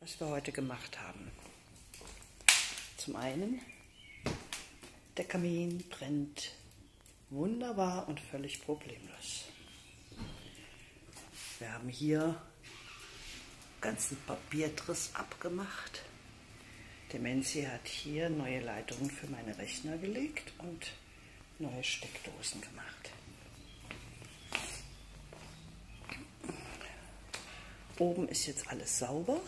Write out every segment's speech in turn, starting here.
Was wir heute gemacht haben. Zum einen, der Kamin brennt wunderbar und völlig problemlos. Wir haben hier ganzen Papiertriss abgemacht. Der Menzi hat hier neue Leitungen für meine Rechner gelegt und neue Steckdosen gemacht. Oben ist jetzt alles sauber.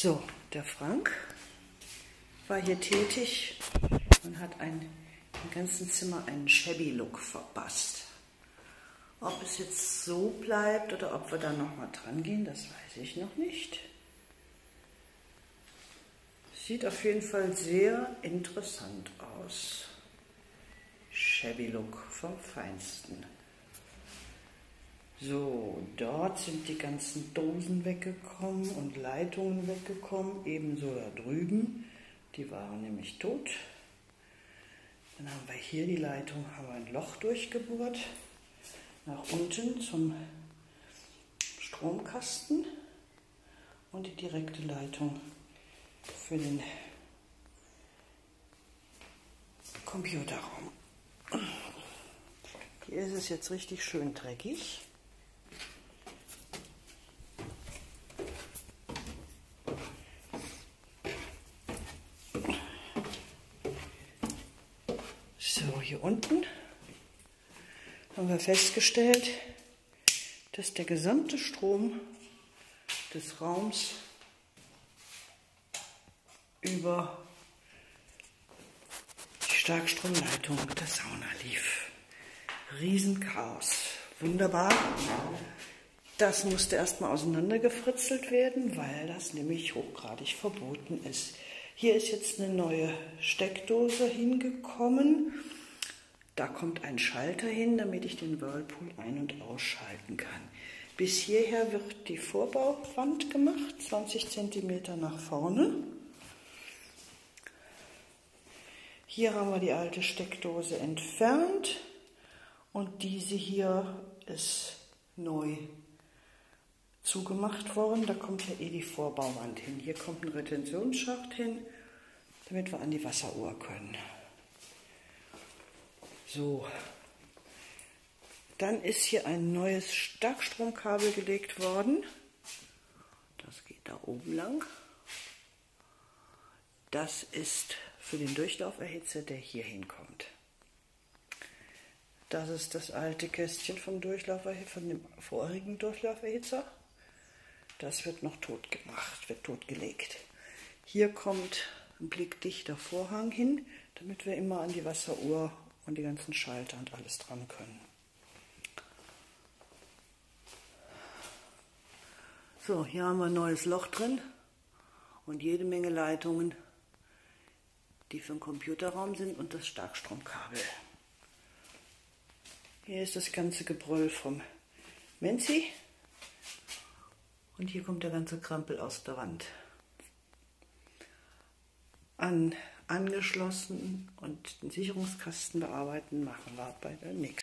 So, der Frank war hier tätig und hat im ganzen Zimmer einen Shabby-Look verpasst. Ob es jetzt so bleibt oder ob wir da nochmal dran gehen, das weiß ich noch nicht. Sieht auf jeden Fall sehr interessant aus. Shabby-Look vom Feinsten. So, dort sind die ganzen Dosen weggekommen und Leitungen weggekommen, ebenso da drüben. Die waren nämlich tot. Dann haben wir hier die Leitung, haben wir ein Loch durchgebohrt, nach unten zum Stromkasten und die direkte Leitung für den Computerraum. Hier ist es jetzt richtig schön dreckig. So, hier unten haben wir festgestellt, dass der gesamte Strom des Raums über die Starkstromleitung der Sauna lief. Riesenchaos. Wunderbar. Das musste erstmal auseinandergefritzelt werden, weil das nämlich hochgradig verboten ist. Hier ist jetzt eine neue Steckdose hingekommen. Da kommt ein Schalter hin, damit ich den Whirlpool ein- und ausschalten kann. Bis hierher wird die Vorbauwand gemacht, 20 cm nach vorne. Hier haben wir die alte Steckdose entfernt und diese hier ist neu zugemacht worden. Da kommt ja die Vorbauwand hin. Hier kommt ein Retentionsschacht hin, damit wir an die Wasseruhr können. So, dann ist hier ein neues Starkstromkabel gelegt worden. Das geht da oben lang. Das ist für den Durchlauferhitzer, der hier hinkommt. Das ist das alte Kästchen vom von dem vorigen Durchlauferhitzer. Das wird noch tot gemacht, wird totgelegt. Hier kommt ein blickdichter Vorhang hin, damit wir immer an die Wasseruhr und die ganzen Schalter und alles dran können. So, hier haben wir ein neues Loch drin und jede Menge Leitungen, die für den Computerraum sind und das Starkstromkabel. Hier ist das ganze Gebrüll vom Menzi und hier kommt der ganze Krampel aus der Wand. Angeschlossen und den Sicherungskasten bearbeiten machen wir bei der nächsten.